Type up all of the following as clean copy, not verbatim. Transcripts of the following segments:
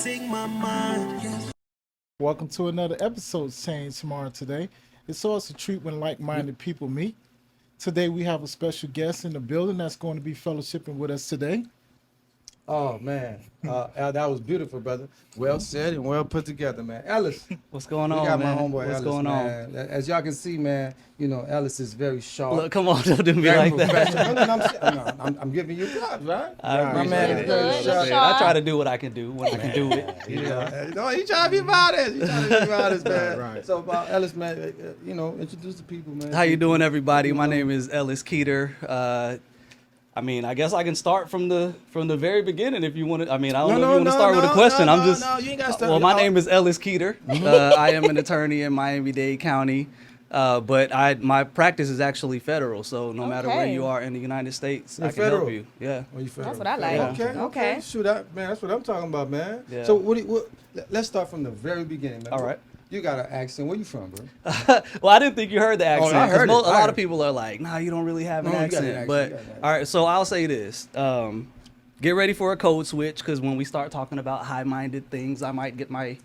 losing my mind. Welcome to another episode of Change Tomorrow Today. It's always a treat when like-minded people meet. Today we have a special guest in the building that's going to be fellowshipping with us today. Oh man, Al, that was beautiful, brother. Well said and well put together, man. Ellis, What's going we on, got man? my homeboy What's Ellis, going man. As y'all can see, man, you know Ellis is very sharp. on? Look, come on, don't do me very like that. professional. I'm giving you props, right? I My appreciate man it. is very Appreciate it. sharp. I try to do what I can do when I can do it. You know? Yeah, no, he trying to be modest. He trying to be modest, man. Right. So, Ellis, man, introduce the people, man. How you doing, everybody? My name is Ellis Keeter. I guess I can start from the very beginning if you want to. I don't know if you want to start with a question. No, you ain't got to start. Well, my name is Ellis Keeter. I am an attorney in Miami-Dade County, but my practice is actually federal. So no matter where you are in the United States, You're I can federal? help you. Yeah. Oh, you federal. That's what I like. Yeah. Okay. Shoot, man, that's what I'm talking about, man. Yeah. So, let's start from the very beginning, man. All right. You got an accent. Where you from, bro? Well, I didn't think you heard the accent. I heard 'cause it. A lot of people are like, "Nah, you don't really have an No, you got an accent." accent, But you got an accent. all right, so I'll say this: get ready for a code switch, because when we start talking about high-minded things, I might get my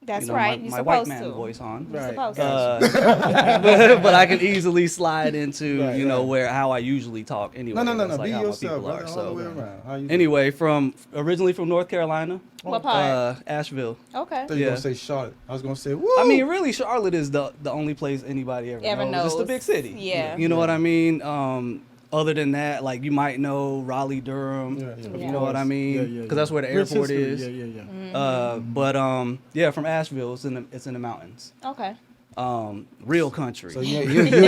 That's right. my You're white supposed man to. voice on. You're Right. supposed to. But I can easily slide into Right. how I usually talk anyway. No. That's Be how my yourself, people brother. are, All so. the way around. How you Anyway, originally from North Carolina, What part? Asheville. Okay. I thought you were Yeah. gonna say Charlotte. I was gonna say, woo. I mean, really, Charlotte is the only place anybody ever knows. It's the knows. big city. Yeah. You know what I mean? Other than that, like you might know Raleigh, Durham. Yeah, If of you know what I course. mean? Yeah, Because yeah. that's where the Rich airport history. is. Yeah. But from Asheville, it's in the mountains. Okay. Real country. So you you you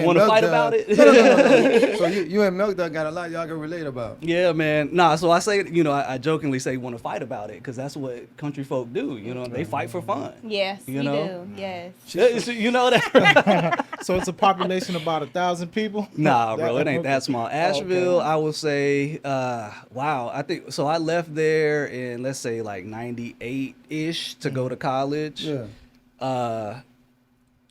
want to fight about it? No. So you and Milk Dog got a lot y'all can relate about. Yeah, man. Nah, so I say, I jokingly say want to fight about it because that's what country folk do. They fight for fun. Yes, You we know? do. Yes. You know that? So it's a population of about 1,000 people? Nah, bro, it ain't that small. Asheville, I will say, wow. I think so. I left there in, let's say, like 98-ish to go to college. Yeah.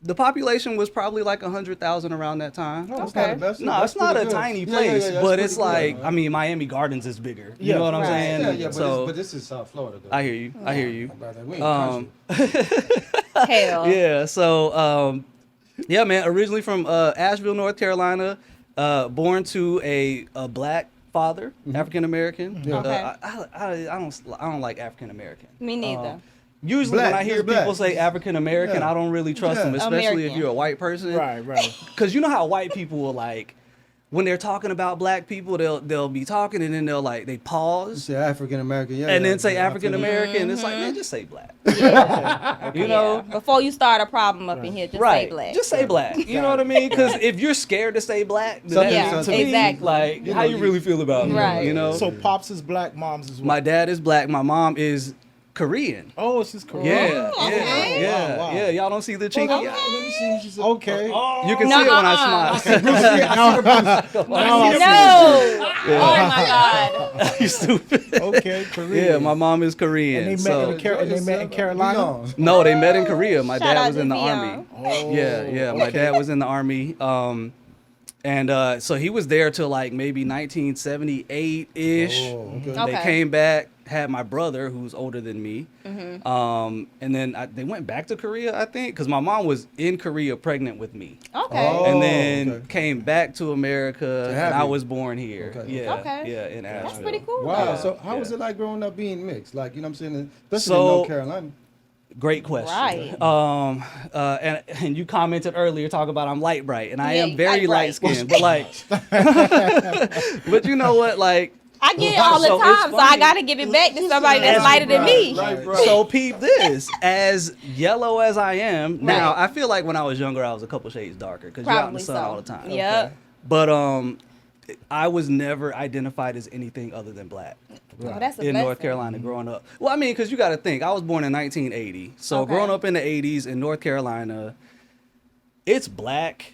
The population was probably like 100,000 around that time. No, it's not the best. No, That's it's not pretty a good. tiny Yeah, place, that's but it's pretty good, like, man. Miami Gardens is bigger. You Yeah. know what I'm Right. saying? Yeah, So but this is South Florida, though. I hear you. I hear you. Brother, we ain't Um, country. Hell. Yeah. So, yeah, man. Originally from Asheville, North Carolina. Born to a black father, African American. Yeah. Okay. I don't like African American. Me neither. Usually Black, when I hear just black. people say African American, Yeah. I don't really trust Yeah. them, especially if American. you're a white person. Right. Because you know how white people will like, when they're talking about black people, they'll be talking and then they You pause say African American, yeah. and yeah, then say yeah, I African feel you. American. It's like, man, just say black. Yeah. You know? Before you start a problem up in here, just Right. say black. Just say black. You know what I mean? Because if you're scared to say black, then Something- Yeah, to something- me, exactly. like, You how know, you you- really feel about it? Right. You know? So Pops is black, Mom's is My white. dad is black. My mom is Korean. Oh, she's Korean. Yeah, okay. yeah, Wow. yeah. Y'all don't see the chinky Let eye? me see what she said. Okay. You can see it when I smile. No. Oh my God. You stupid. Okay, Korean. Yeah, my mom is Korean. And they so- met in Carolina? No, they met in Korea. My Shout dad out was to in the Dion. army. Oh, Yeah. My dad was in the army. And so he was there till like maybe 1978-ish. Oh, okay. They Okay. came back, had my brother who's older than me. Mm-hmm. And then they went back to Korea, I think, because my mom was in Korea pregnant with me. Okay. Oh. And then okay. came back to America, To have and I you. was born here. Okay. Yeah, Okay. yeah, in Asheville. That's pretty cool. Wow. though. So how was Yeah. it like growing up being mixed? Like, you know what I'm saying? Especially So- in North Carolina. Great question. Right. And you commented earlier, talk about I'm light bright, and I Yeah, am very light light bright. skinned, but like, but you know what, like. I get it all the So it's time, so I funny. gotta give it back to somebody that's As- lighter than me. Right, right. So peep this, as yellow as I am now, Right. I feel like when I was younger, I was a couple shades darker because you're out in the Probably sun so. all the time. Yep. But I was never identified as anything other than black Oh, that's a in blessing. North Carolina growing up. Well, I mean, because you got to think, I was born in 1980, so Okay. growing up in the 80s in North Carolina, it's black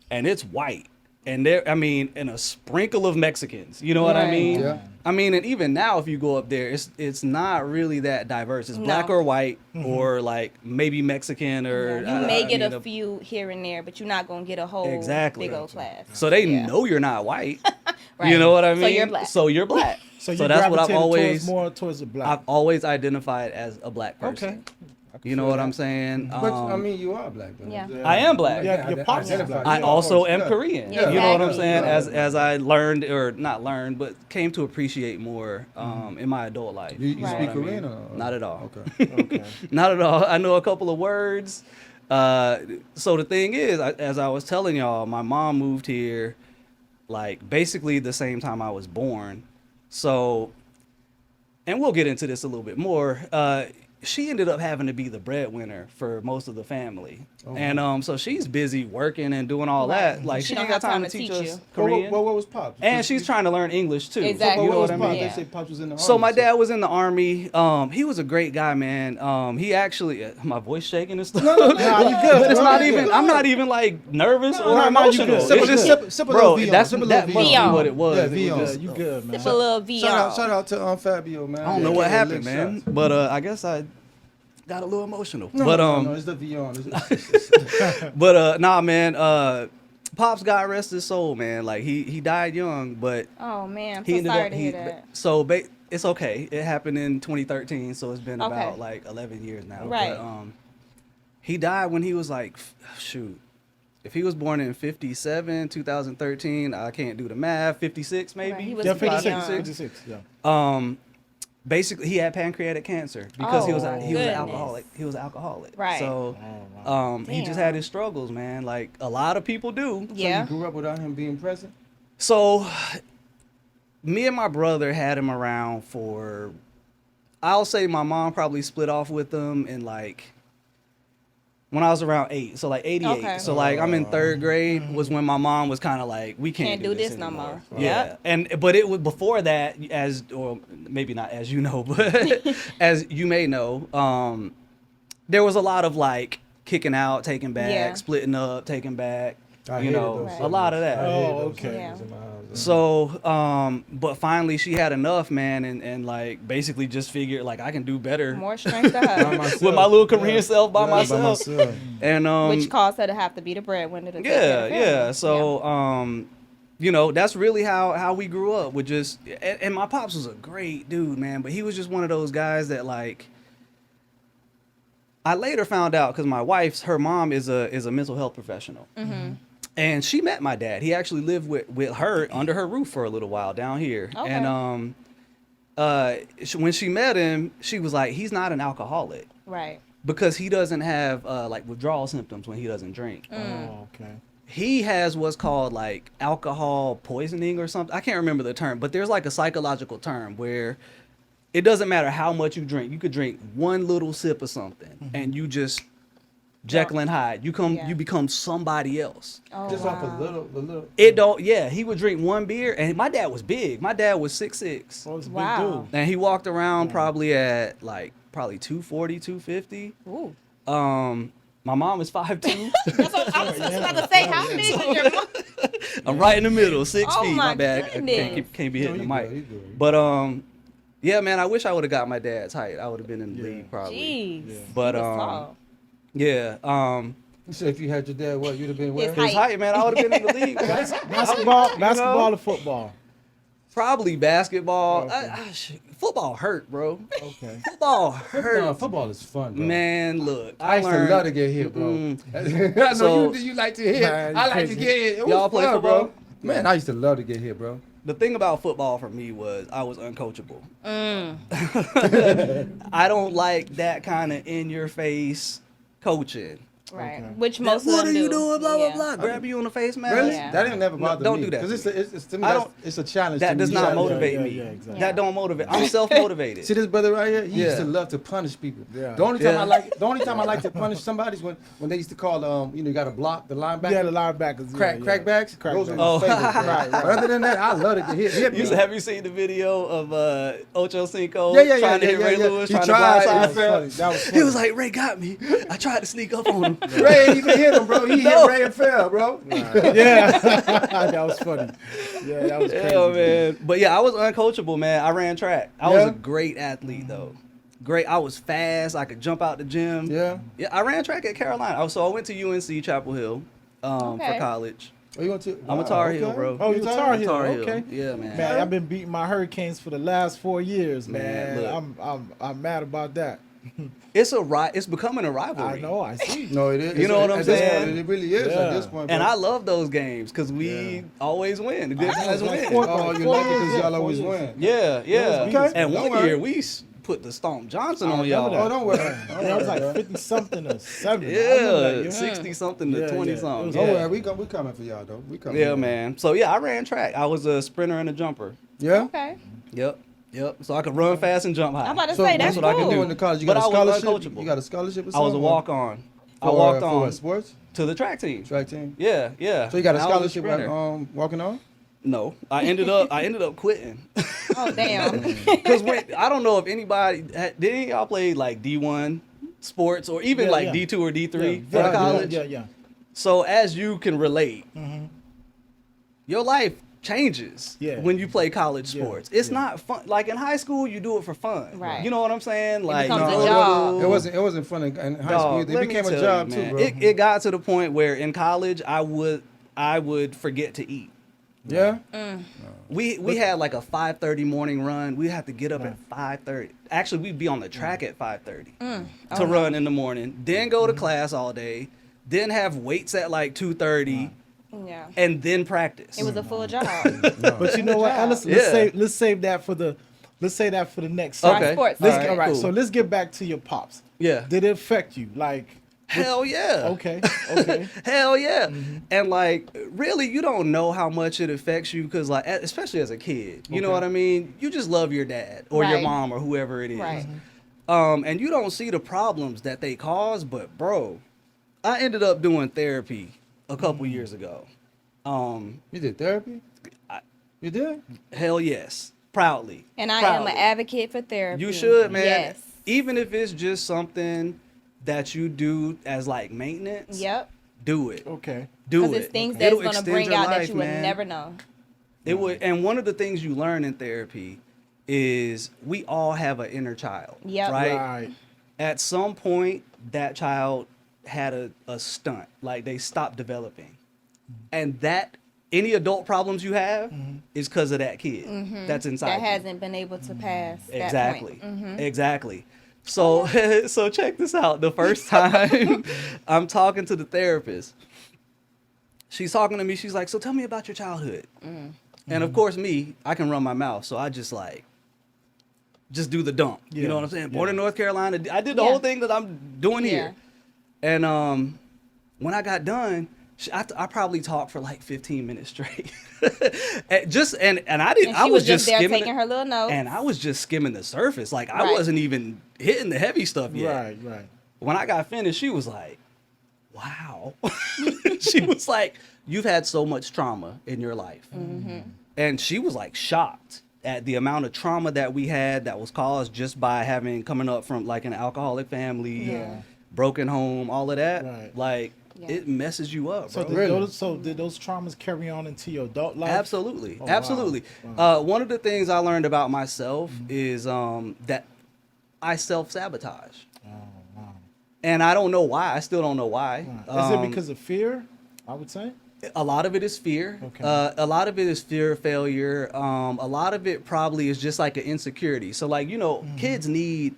and it's white. And there, I mean, and a sprinkle of Mexicans. You know what I Right. mean? Yeah. I mean, and even now, if you go up there, it's not really that diverse. It's black No. or white, or like maybe Mexican, or You may get mean, a few here and there, but you're not gonna get a whole Exactly. big old class. So they Yeah. know you're not white. You know what I mean? So you're black. So you're black. So you that's what I've gravitated always more towards the black. I've always identified as a black person. Okay. You know what I'm saying? But I mean, you are black, though. Yeah. I am black. Yeah, your pops is black. I Yeah, also of am course. Korean. Yeah. You know what I'm Exactly. saying? As I learned, or not learned, but came to appreciate more in my adult life. You Right. speak what I mean? Korean or? Not at all. Okay. Okay. Not at all. I know a couple of words. So the thing is, as I was telling y'all, my mom moved here like basically the same time I was born. So, and we'll get into this a little bit more. She ended up having to be the breadwinner for most of the family. And so she's busy working and doing all that. Like she don't ain't got have time to teach us Well, Korean. what was Pops? And she's trying to learn English too. Exactly. You know What was what I Pops? mean? Yeah. They say Pops was in the army. So my dad was in the army. He was a great guy, man. He actually, my voice shaking and stuff. Nah, you good, But it's bro. not You even. good. I'm not even like nervous or no, you emotional. good. It's Sip a- just, sip a bro, little Vion, that's sip a that little must be Vion. what it was. Yeah, It was Vion. just- You good, man. Sip a little VR. Shout out to Fabio, man. I don't know what Yeah, happened, lick man. shots. But I guess I got a little emotional. No, but no, it's the Vion. but nah, man. Pops, God rest his soul, man. Like he died young, but Oh man, I'm he so ended sorry up to hear that. so it's okay. It happened in 2013, so it's been Okay. about like 11 years now. Right. But he died when he was like shoot. If he was born in 57, 2013, I can't do the math. 56 maybe. Right, he was Yeah, pretty 56, young. 56, yeah. Basically he had pancreatic cancer because he was Oh, an goodness. alcoholic. He was an alcoholic. Right. So he just Damn. had his struggles, man. Like a lot of people do. Yeah. So you grew up without him being present? So, me and my brother had him around for, I'll say my mom probably split off with him in like, when I was around 8, so like 88. Okay. So like I'm in 3rd grade was when my mom was kind of like, we can't do this no anymore. more. Yeah. But it was before that, or maybe not as you know, but as you may know, there was a lot of like kicking out, taking back, Yeah. splitting up, taking back, I you hated know, those a lot of that. I hated Oh, those okay. segments in my house. So, but finally she had enough, man, and like basically just figured like I can do better More strength to By her, myself. with my little Korean Yeah. self by Yeah, myself. And which caused her to have to be the breadwinner to take care yeah, of the family. yeah. So, you know, that's really how we grew up. With just and my pops was a great dude, man, but he was just one of those guys that like. I later found out because my wife's her mom is a mental health professional. Mm-hmm. And she met my dad. He actually lived with her under her roof for a little while down here. Okay. And when she met him, she was like, he's not an alcoholic Right. because he doesn't have like withdrawal symptoms when he doesn't drink. Oh, okay. He has what's called like alcohol poisoning or something. I can't remember the term, but there's like a psychological term where it doesn't matter how much you drink. You could drink one little sip of something and you just Jekyll and Hyde. Yeah. You become somebody else. Oh, Just wow. off a little. It don't. Yeah, he would drink one beer, and my dad was big. My dad was 6'6", Oh, it's a big Wow. dude. and he walked around probably at like 240, 250. Ooh. My mom is 5'2". That's what I was just about to say. How big is your mom? I'm right in the middle, 6 Oh feet. my My bad. I goodness. can't be hitting the you mic. good, you good. But yeah, man, I wish I would have got my dad's height. I would have been in the Yeah. league probably. Jeez. But He was tall. yeah, You said if you had your dad, what you'd have been where? His his height, man, I would have been in the league. Basketball or football? Probably basketball. Okay. Football hurt, bro. Okay. Football hurt. Football is fun, bro. Man, look, I used to learned- love to get hit, bro. Mm-mm. I know So- you like to hit. Man, I like crazy. to get hit. It was Y'all play fun, football? bro. Man, I used to love to get hit, bro. The thing about football for me was I was uncoachable. Mm, I don't like that kind of in your face coaching. right. Okay. Which most What of are them you do. doing? Blah Yeah. blah blah. Grab you on the face, man. Really? Yeah. That didn't never bother don't me. do that Because to me. it's to me, I that's, don't- it's a challenge. That to does me. not Yeah, motivate yeah, me. yeah, exactly. That don't motivate. I'm self-motivated. See this brother right here? He used Yeah. to love to punish people. Yeah. The only time Yeah. I like to punish somebody is when they used to call you got to block the linebacker. Yeah, the linebackers. Crackbacks. Those are my Oh. favorites. bro. Right, right. Other than that, I love to get hit. Have you seen the video of Ocho Cinco Yeah, trying to hit Ray Lewis, He trying to tried. blindside He him? fell. That was funny. He was like, Ray got me. I tried to sneak up on him. Ray ain't even hit him, bro. He No. hit Ray and fell, bro. Yeah, that was funny. Yeah, that was crazy. Yeah, man. But yeah, I was uncoachable, man. I ran track. I was Yeah? a great athlete, though. Great. I was fast. I could jump out the gym. Yeah. Yeah, I ran track at Carolina. So I went to UNC Chapel Hill for Okay. college. Oh, you want to? I'm a Tar Heel, bro. Oh, you Tar Heel. Tar Heel. Okay. Yeah, man. Man, I've been beating my Hurricanes for the last 4 years, man. look. I'm mad about that. It's becoming a rivalry. I know, I see. No, it is. You know what I'm At this saying? point, it really is Yeah. at this point. And bro. I love those games because we always win. The good guys like win. four- Oh, you Four like it years, because yeah, y'all 4 always years. win. Yeah, yeah. Okay. And Don't one worry. year we put the Stomp Johnson on remember y'all. that. Oh, don't worry. That was like 50 something or 70. I remember that, Yeah, 60 something to Yeah, 20 yeah. something. It was Don't Yeah. worry. We coming for y'all though. We coming. Yeah, man. So yeah, I ran track. I was a sprinter and a jumper. Yeah. Okay. Yep. So I could run fast and jump high. I'm about to So say that's what I can cool. do. You went to college. You But got a I was scholarship. uncoachable. You got a scholarship or I something? was a walk on. I For, walked for on what, sports to the track team. track team. Yeah. So you got a And I was scholarship sprinter. walking on? No, I ended up quitting. Oh damn. Because I don't know if anybody did any of y'all play like D1 sports or even Yeah, like yeah. D2 or D3 Yeah, for college. Yeah. So as you can relate, Mm-hmm. your life changes Yeah. when you play college Yeah, sports. It's yeah. not fun. Like in high school, you do it for fun. Right. You know what I'm saying? Like becomes No, a job. It wasn't fun in high school. Dog, It let me became a tell job you, too, man. bro. It got to the point where in college I would forget to eat. Yeah. We had like a 5:30 morning run. We had to get up at 5:30. Actually, we'd be on the track at 5:30 to run in the morning. Then go to class all day. Then have weights at like 2:30, Yeah. and then practice. It was a full job. But you know what, Ellis? Yeah. Let's save that for the next All segment. right, sports. Let's All get, right, all right. cool. So let's get back to your pops. Yeah. Did it affect you? Like, Hell yeah. okay. Hell yeah. And like, really, you don't know how much it affects you because, like, especially as a kid, you know Okay. what I mean? You just love your dad or your Right. mom or whoever it is. Right. And you don't see the problems that they cause. But, bro, I ended up doing therapy a couple years ago. You did therapy? You did? Hell yes. Proudly. And I am Proudly. an advocate for therapy. You should, man. Yes. Even if it's just something that you do as like maintenance, Yep. do it. Okay. Do Because it. it's things It'll that's gonna extend bring your out that life, you would man. never know. It would, and one of the things you learn in therapy is we all have an inner child. Yep. Right? Right. At some point, that child had a stunt, like they stopped developing, and that any adult problems you have is because of that kid that's inside. That you. hasn't been able to pass that Exactly. point. Exactly. So so check this out. The first time I'm talking to the therapist, she's talking to me. She's like, "So tell me about your childhood." And of course, I can run my mouth, so I just do the dump. You Yeah, know what I'm saying? Born yeah. in North Carolina. I did the Yeah. whole thing that I'm doing Yeah. here. And when I got done, I probably talked for like 15 minutes straight. and I didn't. And I she was was just there skimming taking her little notes. and I was just skimming the surface. Like I Right. wasn't even hitting the heavy stuff yet. Right. When I got finished, she was like, "Wow." She was like, "You've had so much trauma in your life." And she was like shocked at the amount of trauma that we had that was caused just by coming up from like an alcoholic family, Yeah. broken home, all of that. Right. Like Yeah. it messes you up, So bro. did those traumas carry on into your adult life? Absolutely, Oh, wow. absolutely. Wow. One of the things I learned about myself is that I self-sabotage, Oh, wow. and I don't know why. I still don't know why. Is it because of fear? I would say. A lot of it is fear. Okay. A lot of it is fear of failure. A lot of it probably is just like an insecurity. So, like, kids need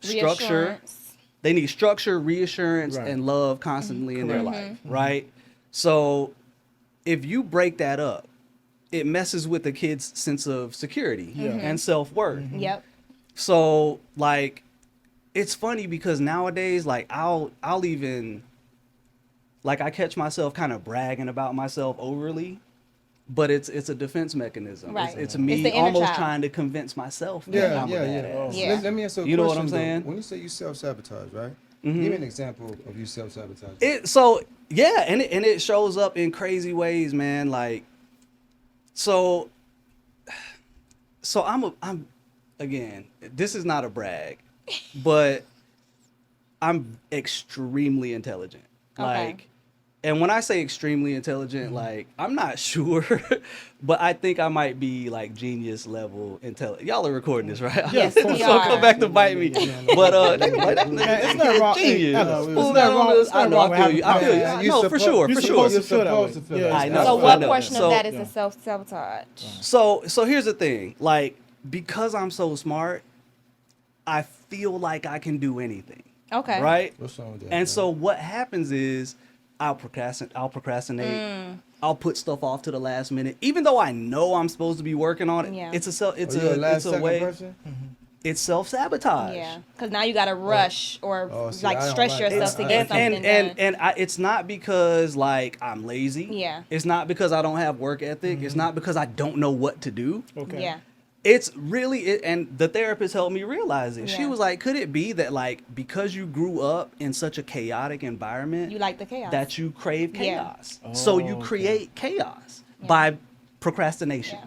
structure. Reassurance. They need structure, reassurance, Right. and love constantly in their Correct. life, right? So, if you break that up, it messes with the kid's sense of security Yeah. and self-worth. Yep. So, like, it's funny because nowadays, like, I'll even, like, I catch myself kind of bragging about myself overly, but it's a defense mechanism. Right. It's It's me the inner almost child. trying to convince myself that Yeah, I'm a yeah. badass. Yeah. Let me ask you a You know what question, I'm though. saying? When you say you self-sabotage, right? Mhm. Give me an example of you self-sabotaging. And it shows up in crazy ways, man. Like, so I'm again, this is not a brag, but I'm extremely intelligent. Okay. Like and when I say extremely intelligent, like I'm not sure, but I think I might be like genius level intelligent. Y'all are recording this, right? Yes, we So are. come back to bite me. But it's not wrong. Hey, genius. Ellis, it's Fool, not I don't wrong. know. It's I not know. wrong I feel you. I feel you. Man, No, for sure. You're For supposed sure. to feel that way. to feel Yeah, that I way. know. So I what know. portion So- of that is a self-sabotage? So here's the thing. Like, because I'm so smart, I feel like I can do anything. Okay. Right? What's wrong with that? And man? so what happens is I'll procrastinate. I'll put stuff off to the last minute, even though I know I'm supposed to be working on it. Yeah. It's Are you a last second way. person? It's self sabotage. Yeah, because now you got to rush or Oh, see, like I don't stress like yourself that. to get something done. And it's not because like I'm lazy. Yeah. It's not because I don't have work ethic. It's not because I don't know what to do. Okay. Yeah. It's really and the therapist helped me realize it. She Yeah. was like, could it be that like because you grew up in such a chaotic environment You like the chaos. that you crave Yeah. chaos? So you okay. create chaos Yeah. by procrastination.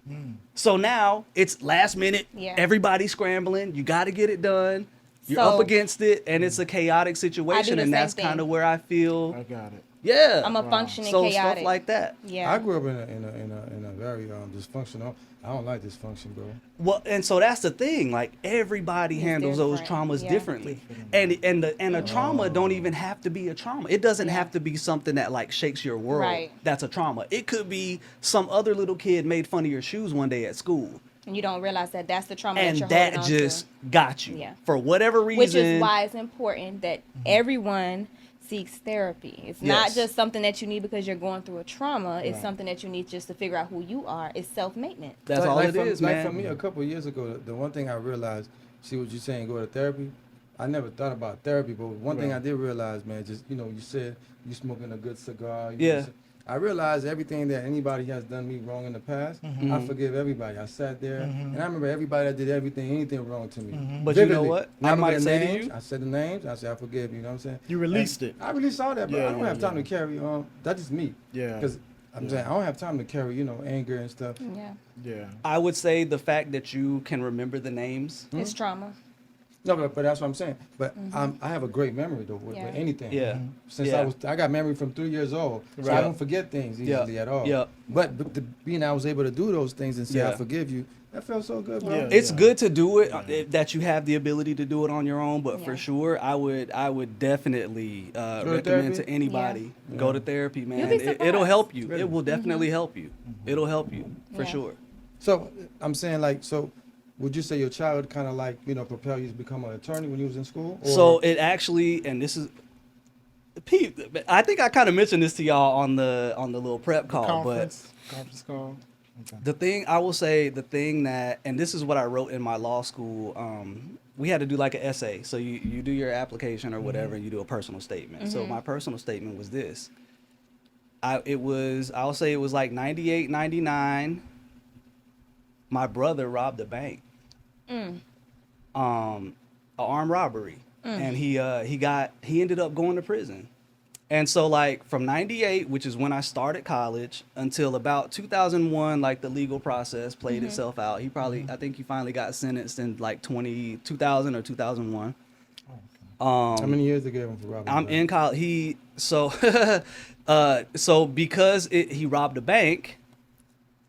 Yeah. So now it's last minute. Yeah. Everybody's scrambling. You got to get it done. You're So- up against it, and it's a chaotic situation, the and same that's thing. kind of where I feel. I got it. Yeah, I'm a functioning so chaotic. stuff like that. Yeah. I grew up in a very dysfunctional. I don't like dysfunction, bro. Well, and so that's the thing. Like everybody It's handles those different. traumas Yeah. differently, and a trauma don't even have to be a trauma. It doesn't Yeah. have to be something that like shakes your world. Right. That's a trauma. It could be some other little kid made fun of your shoes one day at school, And you don't realize that that's the trauma and that you're that holding on just got you Yeah. for whatever reason. Which is why it's important that everyone seeks therapy. It's not Yes. just something that you need because you're going through a trauma. It's Right. something that you need just to figure out who you are. It's self-maintenance. That's all it is, like man. for me, a couple of years ago, the one thing I realized, see what you're saying, go to therapy. I never thought about therapy, but one thing Right. I did realize, man, just you said you smoking a good cigar. Yeah. I realized everything that anybody has done me wrong in the past, I forgive everybody. I sat there, and I remember everybody that did anything wrong to me. But you know Vividly. what? And I remember might the say to names. you- I said the names. I said I forgive you. You know what I'm saying? You released it. I released all that, but Yeah, I don't yeah, have time yeah. to carry on. That's just me. Yeah. Because I'm saying I don't have time to carry, anger and stuff. Yeah. Yeah. I would say the fact that you can remember the names. It's trauma. No, but that's what I'm saying. But I have a great memory though with Yeah. anything. Yeah. Since Yeah. I got memory from 3 years old, so Right. I don't forget things easily at all. Yeah. But being I was able to do those things and say I Yeah. forgive you, that felt so good, bro. Yeah. It's good to do it that you have the ability to do it on your own, but for Yeah. sure, I would definitely to recommend therapy? to anybody go to therapy, man. be It'll surprised. help you. Really? It will definitely help you. It'll help you for Yeah. sure. So I'm saying would you say your child kind of propel you to become an attorney when you was in school? Or? So it actually, and this is, Pete, I think I kind of mentioned this to y'all on the little prep call, but Conference call. Okay. the thing I will say, and this is what I wrote in my law school. We had to do like an essay. So you do your application or whatever, and you do a personal statement. So my personal statement was this. I'll say it was like 98, 99. My brother robbed a bank. An armed robbery. And he ended up going to prison. And so like from 98, which is when I started college, until about 2001, like the legal process played itself out. I think he finally got sentenced in like 2000 or 2001. How many years they gave him for robbing? I'm the in college. So because he robbed a bank,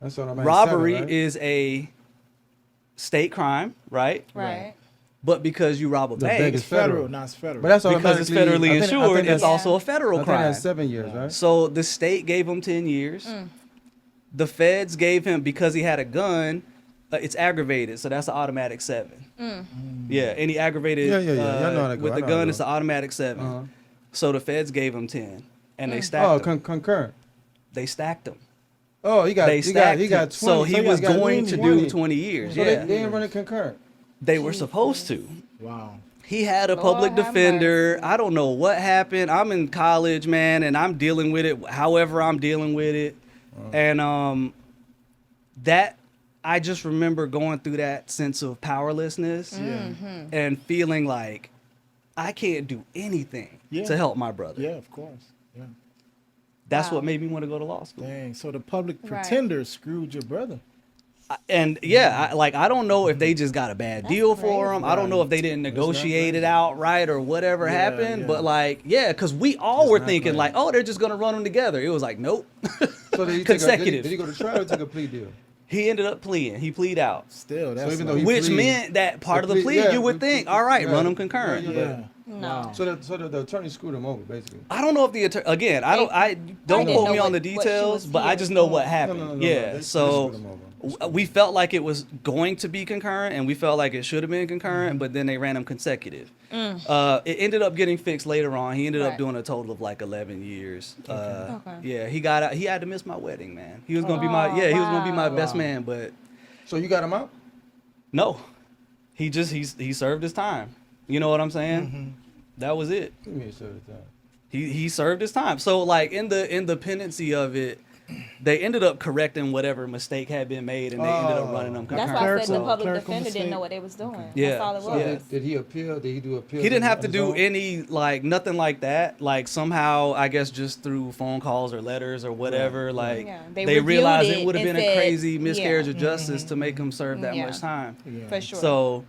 That's automatic robbery 7, right? is a state crime, right? Right. But because you rob a The bank, bank It's is federal. federal. Not federal. But that's because it's automatically- federally I think insured, it's that's- also a federal I think crime. that's 7 years, right? So the state gave him 10 years. The feds gave him, because he had a gun, it's aggravated, so that's an automatic 7. Yeah, any aggravated Yeah. Y'all know how to go. with I the know how to gun, go. it's an automatic 7. Uh-huh. So the feds gave him 10, and they stacked Oh, him. concurrent. They stacked him. Oh, he got They stacked he got 20. him. So he he was got going to 20. do 20 years. So Yeah, they didn't run it concurrent. they were supposed to. Wow. He had a Lord public have defender. I don't know what happened. I'm in college, man, and I'm dealing with it however I'm dealing with it. And that I just remember going through that sense of powerlessness and feeling like I can't do anything Yeah. to help my brother. Yeah, of course. Yeah. That's Wow. what made me want to go to law school. Dang. So the public Right. pretender screwed your brother. And yeah, I don't know if they just got a bad deal for crazy. them. I don't know if they didn't negotiate it out right or whatever happened. yeah. But like, yeah, because we all It's were not thinking right. like, oh, they're just gonna run them together. It was like, nope. So did he Consecutive. Did he go to trial or took a plea deal? He ended up pleading. He plead out, Still, that's even though like- he which plead- meant that part of the the plea, plea- you would yeah, think, we- all right, yeah, run them concurrent. yeah, But yeah. No. So the attorney screwed him over, basically. I don't know if the attorney, again, I don't didn't quote know me on the what she details, was but I here just know for. what happened. No, Yeah, they so screwed him over. we felt like it was going to be concurrent, and we felt like it should have been concurrent, but then they ran them consecutive. It ended up getting fixed later on. He ended up Right. doing a total of like 11 years. Okay. Yeah, he got out. He had to miss my wedding, man. He was gonna be my he was gonna be my best man, but So you got him out? no, he served his time. You know what I'm saying? That was it. Give me a shot of time. He served his time. So like in the pendency of it, they ended up correcting whatever mistake had been made, and they ended up running them That's concurrent. why I said the Clerical- public clerical defender mistake. didn't know what they was doing. Yeah. That's all it So was. Yeah. did he appeal? Did he do appeal? He didn't have to on his do own? any like nothing like that. Like somehow I guess just through phone calls or letters or whatever. Like Yeah. they They realized reviewed it would have it been a and crazy said, miscarriage yeah. of justice to make him serve that Yeah. much time. Yeah. For sure. So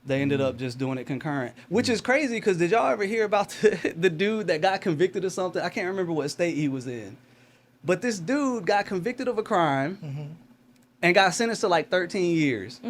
they ended up just doing it concurrent, which is crazy because did y'all ever hear about the dude that got convicted of something? I can't remember what state he was in, but this dude got convicted of a crime and got sentenced to like 13 years.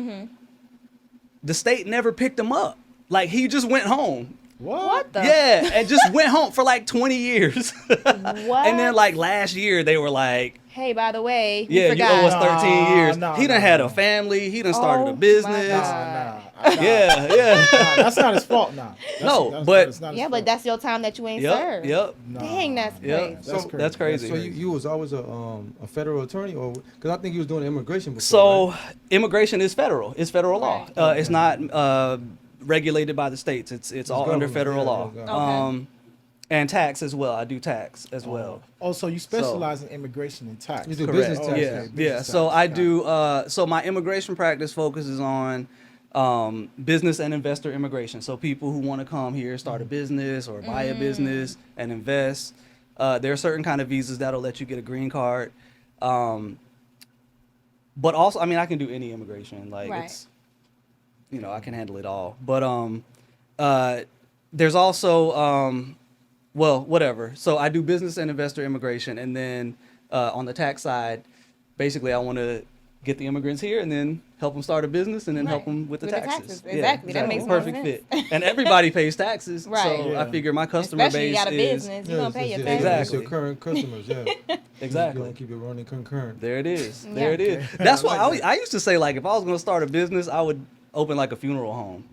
The state never picked him up. Like he just went home. What the? Yeah, and just went home for like 20 years. What? And then like last year they were like, Hey, by the way, yeah, you forgot. owe us 13 Nah, years. nah, he done nah, had nah. a family. He done started Oh a my business. God. Yeah, yeah. That's not his fault now. No, but- it's not his Yeah, fault. but that's your time that you ain't Yep, served. yep. Dang, that's crazy. Yep. That's crazy. That's crazy. So you was always a federal attorney, or because I think you was doing immigration before. So right? immigration is federal. It's federal law. Right. It's not regulated by the states. It's all under government, federal yeah, law. it's government. And tax as well. I do tax as well. Oh, so you specialize in immigration and tax. You do Correct. business tax. Yeah, Okay, yeah. business So tax. I Got do. So my immigration practice focuses on business and investor immigration. So people who want to come here, start a business or buy a business and invest. There are certain kind of visas that'll let you get a green card. But also, I mean, I can do any immigration. Like Right. it's, I can handle it all. But there's also, well, whatever. So I do business and investor immigration, and then on the tax side, basically I want to get the immigrants here and then help them start a business and then help Right. them with the With the taxes. taxes. Exactly. That makes more perfect sense. fit. And everybody pays taxes, Right. so Yeah. I figure my customer Especially you base got a is business, you're gonna pay your taxes. Exactly. It's your current customers, yeah. You exactly. gonna keep it running concurrent. There it is. Yeah. There it is. Okay. That's I why like I used to say, like, if I was going to start a business, I would open like a funeral home.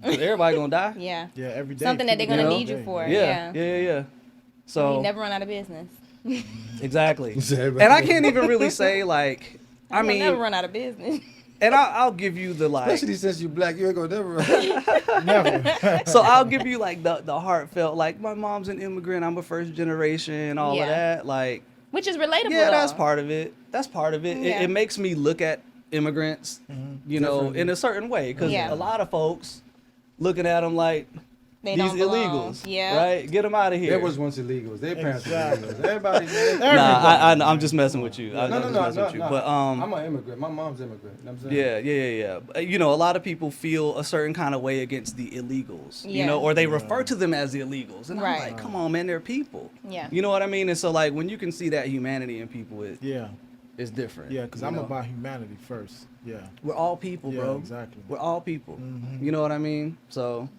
'Cause everybody going to die. Yeah. Yeah, every day. Something that they're people gonna die need you every for. day. Yeah. Yeah. Yeah. So You never run out of business. exactly. Everybody- And I can't even really say like, I You'll mean, never run out of business. and I'll give you the like. Especially since you're black, you ain't gonna never run. Never. So I'll give you like the heartfelt, like my mom's an immigrant, I'm a first generation, all Yeah. of that. Like, Which is relatable. yeah, that's though. part of it. That's part of it. Yeah. It makes me look at immigrants, in a certain way, because Yeah. a lot of folks looking at them like They these don't belong. illegals, Yeah. right? Get them out of here. There was once illegals. Their parents Exactly. were illegals. Everybody, man. Nah, I'm just messing with you. I'm No, just no, messing no, with you. no. But I'm an immigrant. My mom's immigrant. You know what I'm saying? yeah. A lot of people feel a certain kind of way against the illegals, Yeah. or they refer to them as the illegals. And I'm Right. like, come on, man, they're people. Yeah. You know what I mean? And so, like, when you can see that humanity in people, Yeah, it's different. yeah, because you I'm know? about humanity first. Yeah. We're all people, Yeah, bro. exactly. We're all people. Mhm. You know what I mean? So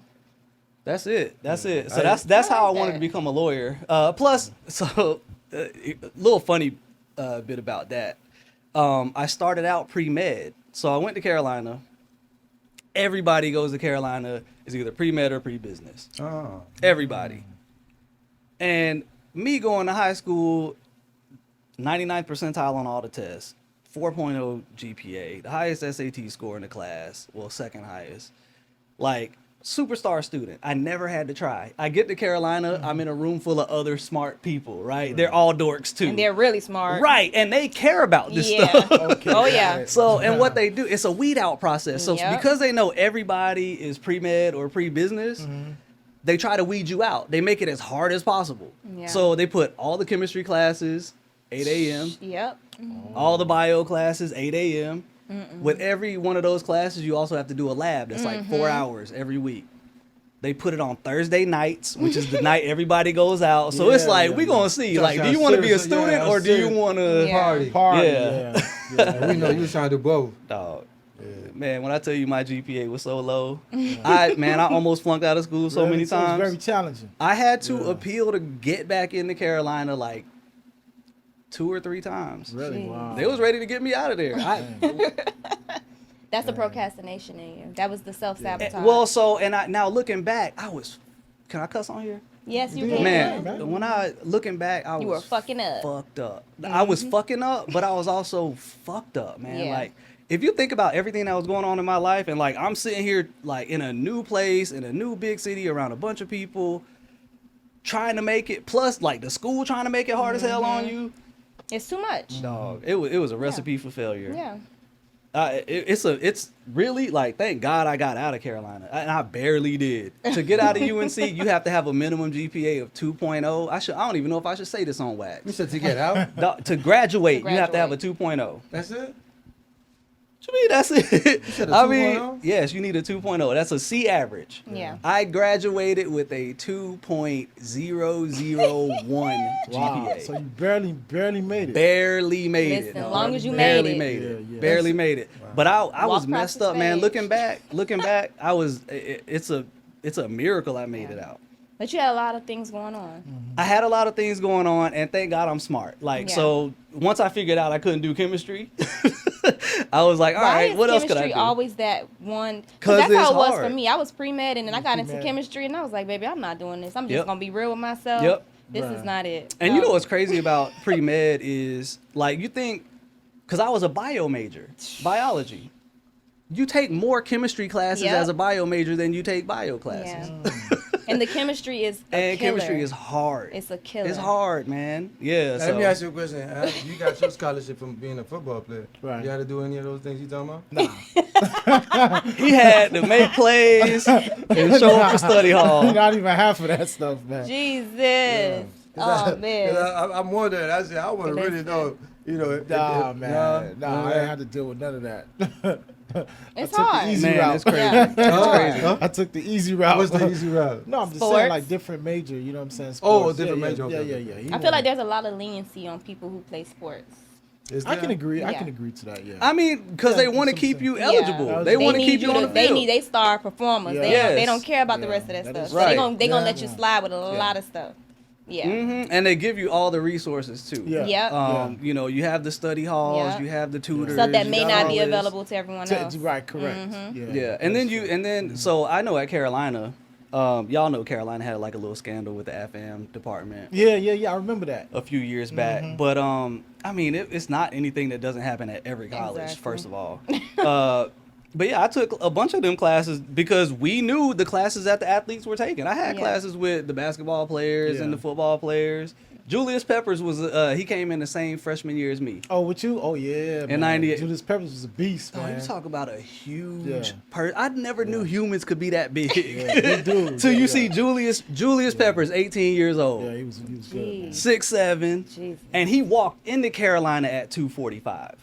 that's it. That's it. So I- that's how I like wanted that. to become a lawyer. Plus, so a little funny bit about that. I started out pre-med, so I went to Carolina. Everybody goes to Carolina is either pre-med or pre-business. Oh. Everybody. And me going to high school, 99th percentile on all the tests, 4.0 GPA, the highest SAT score in the class, well, second highest. Like, superstar student. I never had to try. I get to Carolina, I'm in a room full of other smart people, right? They're all dorks too. And they're really smart. Right, and they care about this Yeah. stuff. Okay. Oh yeah. Right. So, and what they do, it's a weed out process. So, Yep. because they know everybody is pre-med or pre-business, they try to weed you out. They make it as hard as possible. Yeah. So, they put all the chemistry classes, 8 a.m., Yep. all the bio classes, 8 a.m., With every one of those classes, you also have to do a lab that's like 4 hours every week. They put it on Thursday nights, which is the night everybody goes out. So it's like, we going to see. Like, do you want to be a student or do you want to Party. Yeah. We know you was trying to do both. Dog. Man, when I tell you my GPA was so low, I almost flunked out of school so many times. It was very challenging. I had to appeal to get back into Carolina like 2 or 3 times. Really? Wow. They was ready to get me out of there. That's the procrastination in you. That was the self-sabotage. Well, so, now looking back, can I cuss on here? yes, you can. Man, when looking back, I was You were fucking up. fucked up. I was fucking up, but I was also fucked up, man. Yeah. Like, if you think about everything that was going on in my life, and like I'm sitting here like in a new place, in a new big city, around a bunch of people, trying to make it, plus like the school trying to make it hard as hell on you. It's too much. Dog, it was a recipe for failure. Yeah. It's really like, thank God I got out of Carolina, and I barely did. To get out of UNC, you have to have a minimum GPA of 2.0. I don't even know if I should say this on wax. You said to get out? Dog, to graduate, you have to have a 2.0. That's it? What you mean that's it? said a I mean, 2.0? yes, you need a 2.0. That's a C average. Yeah. I graduated with a 2.001 Wow. GPA. So you barely made it. Barely made it. Listen, as dog. long as you barely made made it. it. Yeah, yeah. Barely made it. But I Walk was across messed the up, man. stage. Looking back, I was. It's a miracle I made it out. But you had a lot of things going on. I had a lot of things going on, and thank God I'm smart. Like, Yeah. so once I figured out I couldn't do chemistry, I was like, all Why right, is what else could I chemistry do? always that one? 'Cause That's how it's it was hard. for me. I was pre-med, and then I got into Pre-med. chemistry, and I was like, baby, I'm not doing this. I'm just Yep. going to be real with myself. Yep. This Right. is not it. And you know what's crazy about pre-med is, like, you think, because I was a bio major, biology. You take more chemistry classes Yep. as a bio major than you take bio classes. Yeah. And the chemistry is a And killer. chemistry is hard. It's a killer. It's hard, man. Yeah. Now, let me ask you a question. You got your scholarship from being a football player. Right. You had to do any of those things you talking about? Nah. He had to make plays and show up for study hall. Not even half of that stuff, man. Jesus. Oh, man. I'm wondering. I said, I want to really know, you know. Nah, man. Nah, I ain't had to deal with none of that. It's I took hard. the easy Man, route. it's crazy. Yeah. It's crazy. I took the easy route. What's the easy route? No, I'm just Sports? saying like different major. You know what I'm saying? Oh, Sports. different yeah, major, Yeah, okay, yeah, okay. yeah. He I went- feel like there's a lot of leniency on people who play sports. Is I can there? agree. I Yeah. can agree to that. Yeah. I mean, because Yeah, they want to that's what I'm keep you saying. eligible. Yeah. They want to need keep you on the They field. need they star performers. Yeah. They, Yes. they don't care about the Yeah, rest of that that stuff. is So right. they gonna Yeah. let you slide with a lot of stuff. Yeah. And they give you all the resources too. Yeah. Yep. You know, you have the study halls, Yeah. you have the tutors. Stuff that you may got not all be this. available to everyone else. Right. Correct. Yeah, and then so I know at Carolina, y'all know Carolina had like a little scandal with the FM department Yeah. I remember that. a few years back. But I mean, it's not anything that doesn't happen at every college. Exactly. First of all, but yeah, I took a bunch of them classes because we knew the classes that the athletes were taking. I had Yeah. classes with the basketball players and Yeah. the football players. Julius Peppers was he came in the same freshman year as me. Oh, with you? Oh, yeah. In man. 98. Julius Peppers was a beast, Oh, man. you talk about a huge Yeah. person. I never knew humans could be that big. Yeah, he do. Till Yeah, you yeah. see Julius Peppers, 18 years old, Yeah, he was good, man. Jeez. 6'7", Jesus. and he walked into Carolina at 245.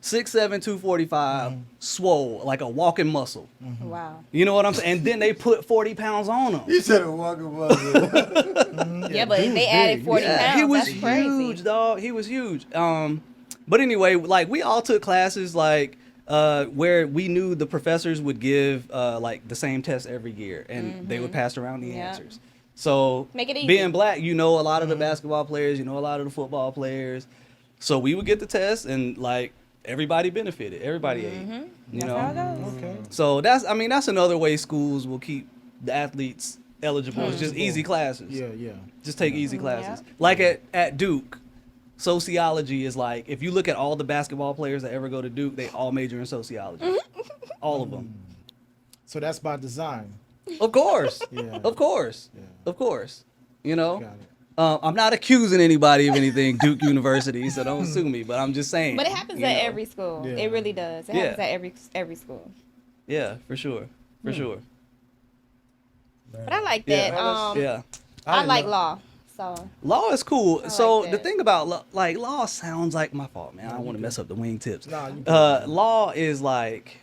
6'7", 245, swole like a walking muscle. Wow. You know what I'm saying? And then they put 40 pounds on him. You said a walking buzzer. Yeah, but he they was added big. 40 Yeah, pounds. He was That's crazy. huge, dog. He was huge. But anyway, like we all took classes like where we knew the professors would give like the same test every year, and they would pass around the Yeah. answers. So Make it easy. being black, you know a lot of the basketball players, you know a lot of the football players. So we would get the test, and like everybody benefited, everybody ate. You That's know. how it goes. Okay. So that's another way schools will keep the athletes eligible. It's just easy classes. Yeah. Just take easy classes. Yeah. Like at Duke, sociology is like, if you look at all the basketball players that ever go to Duke, they all major in sociology. All of them. So that's by design. Of course. Yeah. Of course. Yeah. Of course. You know? Got it. I'm not accusing anybody of anything, Duke University, so don't sue me, but I'm just saying. But it happens you at know. every school. Yeah. It really does. It Yeah. happens at every school. Yeah, for sure. For sure. But I like Yeah. that. Yeah. I didn't like know. law. So Law is cool. I So like the that. thing about like law sounds like my fault, man. I don't want to mess up the wingtips. Nah, you Law is like,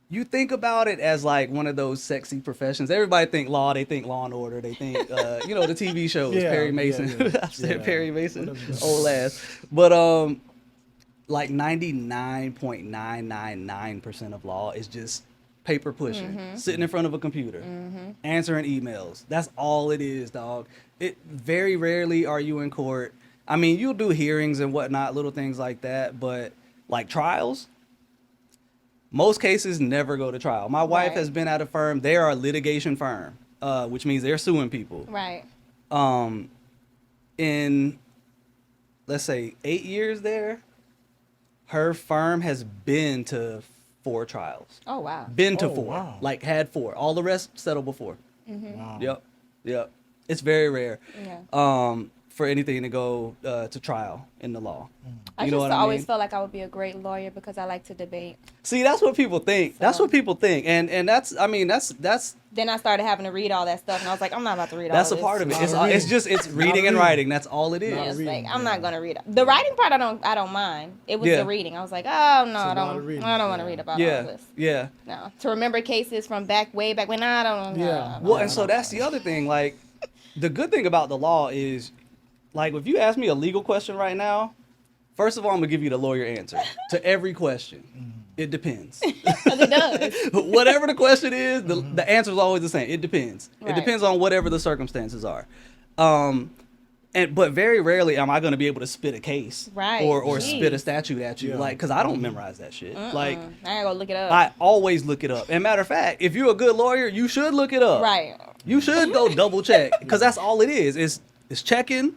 you think about it as like one of those sexy professions. Everybody think law. They think Law and Order. They think the TV shows. Yeah, Perry yeah, Mason. yeah. I said Yeah. Perry Mason. Whatever that Old ass. But like 99.999% of law is just paper pushing, sitting in front of a computer, answering emails. That's all it is, dog. It very rarely are you in court. I mean, you'll do hearings and whatnot, little things like that, but like trials, most cases never go to trial. My wife Right. has been at a firm. They are a litigation firm, which means they're suing people. right. In let's say 8 years there, her firm has been to 4 trials. Oh wow. Been to Oh, 4. wow. Like had 4. All the rest settled before. Wow. Yep. It's very rare. Yeah. For anything to go to trial in the law. I You just know what I always mean? felt like I would be a great lawyer because I like to debate. See, that's what people think. That's So- what people think. And that's Then I started having to read all that stuff, and I was like, I'm not about to read all that's this. a part of it. Not It's, a reading. it's reading and reading. writing. That's all it Yeah, is. it's reading, like I'm yeah. not gonna read it. The writing part, I don't mind. It was Yeah. the reading. I was like, oh no, a I lot don't. of reading, I don't want to yeah. read about all Yeah. this. Yeah. No, to remember cases from way back when. I don't. Yeah. Well, and so that's the other thing. Like, the good thing about the law is, like, if you ask me a legal question right now, first of all, I'm gonna give you the lawyer answer to every question. It depends. Because it does. Whatever the question is, the answer is always the same. It depends. It Right. depends on whatever the circumstances are. But very rarely am I going to be able to spit a case, Right. or Jeez. spit a statute at you, Yeah. like, because I don't memorize that shit. Like, I gotta go look it up. I always look it up. And matter of fact, if you're a good lawyer, you should look it up. Right. You should go double check, because that's all it is. It's checking,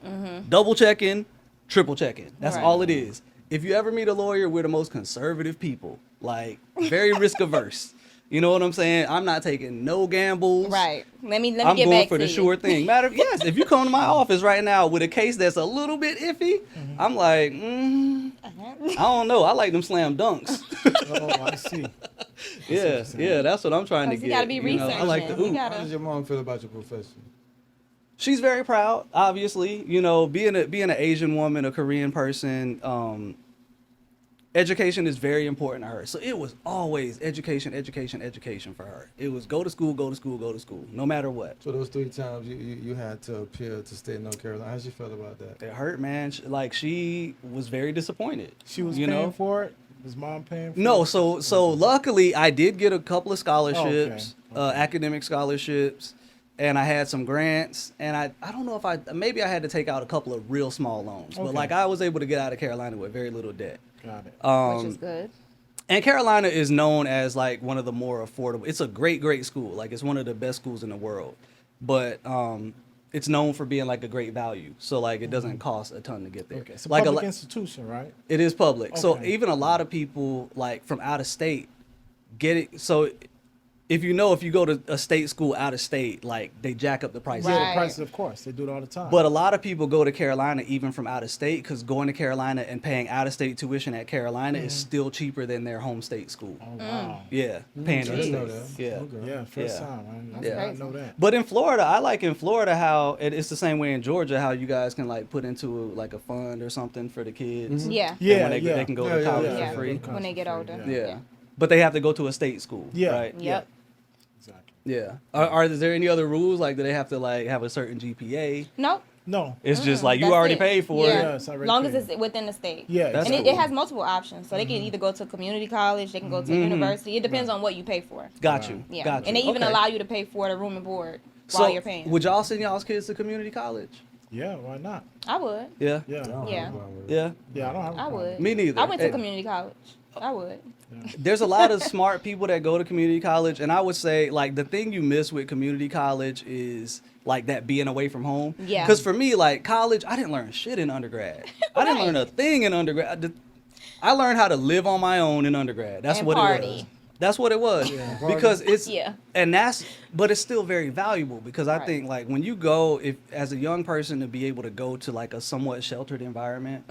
double checking, triple checking. That's Right. all it is. If you ever meet a lawyer, we're the most conservative people, like very risk averse. You know what I'm saying? I'm not taking no gambles. Right. Let me I'm get going back for to the you. sure thing. Yes, if you come to my office right now with a case that's a little bit iffy, I'm like, I don't know. I like them slam dunks. Oh, I see. yeah, that's what I'm trying to 'Cause get. you gotta be you know? I like the researching. You ooh. gotta- How does your mom feel about your profession? She's very proud, obviously. You know, being an Asian woman, a Korean person, education is very important to her. So it was always education for her. It was go to school, no matter what. So those 3 times you had to appeal to state North Carolina. How she felt about that? It hurt, man. She was very disappointed. She was you paying know? for it. Was mom paying for No, it? so luckily I did get a couple of scholarships, Okay. academic scholarships, and I had some grants, and I don't know if maybe I had to take out a couple of real small loans, but Okay. like I was able to get out of Carolina with very little debt. Got it. Which is good. And Carolina is known as like one of the more affordable. It's a great school. Like it's one of the best schools in the world, but it's known for being like a great value. So like it doesn't cost a ton to get there. Okay. It's a like public institution, right? it is public. So Okay. even a lot of people like from out of state get it. So if you go to a state school out of state, like they jack up the prices. Yeah, Right. the prices, of course. They do it all the time. But a lot of people go to Carolina even from out of state because going to Carolina and paying out of state tuition at Carolina is still cheaper than their home state school. oh, wow. Yeah, paying I in didn't know state. that. Yeah. Okay. Yeah, first Yeah. time. I That's did not crazy. know that. But in Florida, I like in Florida how it's the same way in Georgia how you guys can like put into like a fund or something for the kids. Yeah. And Yeah, when yeah. they can go Yeah, to yeah, college Yeah. for free. When they get older. Yeah. But they have to go to a state school. Yeah. Right. Yep. Exactly. Yeah. Is there any other rules like do they have to like have a certain GPA? Nope. No. It's just like you That's already it. paid for Yeah. it. Yeah, it's already Long as paid. it's within the state. Yeah, That's And cool. it has multiple options. So they can either go to community college, they can go to university. It depends on what you pay for. Got you. Yeah. Got you. And they even Okay. allow you to pay for the room and board So while you're paying. would y'all send y'all's kids to community college? Yeah, why not? I would. Yeah. Yeah. I don't Yeah. have a problem with it. Yeah. Yeah, I don't have a I problem. would. Me neither. I went to Hey. community college. I would. There's a lot of smart people that go to community college, and I would say like the thing you miss with community college is like that being away from home. Yeah. Because for me, like college, I didn't learn shit in undergrad. I didn't learn a thing in undergrad. I learned how to live on my own in undergrad. That's And what it party. was. That's what it was. Because it's Yeah. and but it's still very valuable because I Right. think like when you go if as a young person to be able to go to like a somewhat sheltered environment,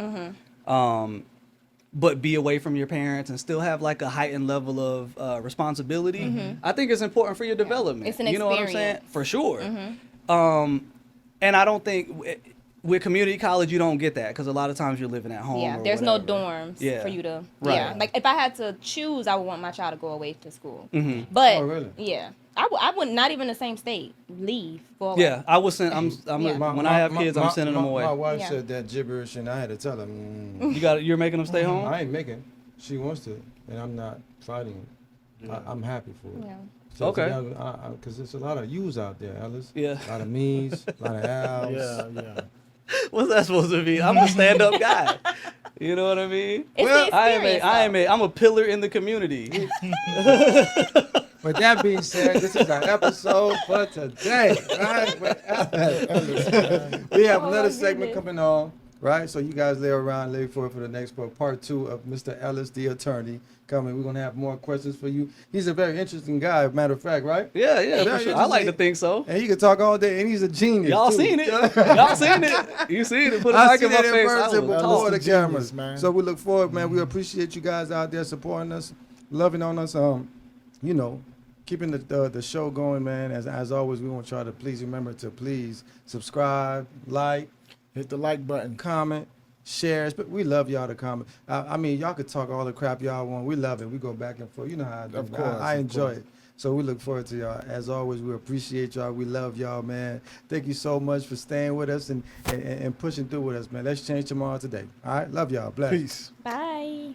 but be away from your parents and still have like a heightened level of responsibility, I think it's important for your development. It's an you know what I'm saying? experience. For sure. And I don't think with community college you don't get that because a lot of times you're living at home. Yeah, or there's whatever. no dorms Yeah. for you to. Right. Yeah, like if I had to choose, I would want my child to go away to school. Mhm. But Oh, really? yeah, I would not even the same state. Leave. Go away. Yeah, I was send. I'm Yeah. when I have kids, I'm sending them away. My wife Yeah. said that gibberish, and I had to tell her, You're making them stay home. I ain't making. She wants to, and I'm not fighting. I'm happy for it. Yeah. So Okay. Because there's a lot of yous out there, Ellis. Yeah. A lot of me's, a lot of Al's. Yeah. What's that supposed to be? I'm a stand-up guy. You know what I mean? It's the experience, I'm a pillar in the community. With that being said, this is our episode for today. Right? With Ellis. We have Oh, another my segment goodness. coming on. Right? So you guys lay around, lay for the next part 2 of Mr. Ellis, the attorney, coming. We're going to have more questions for you. He's a very interesting guy, matter of fact, right? Yeah, Very for sure. I like to interesting. think so. And he can talk all day, and he's a genius. Y'all too. seen it? Y'all seen it? You seen it? Put a I mic seen in my it in face. I person was before Ellis the the genius, cameras, man. So we look forward, man. We appreciate you guys out there supporting us, loving on us. You know, keeping the show going, man. As always, we want to try to please remember to please subscribe, like, Hit the like button. comment, shares. But we love y'all to comment. I mean, y'all could talk all the crap y'all want. We love it. We go back and forth. You know how I do. Of man. course, I of enjoy course. it. So we look forward to y'all. As always, we appreciate y'all. We love y'all, man. Thank you so much for staying with us and pushing through with us, man. Let's change tomorrow today. All right? Love y'all. Bless. Peace. Bye.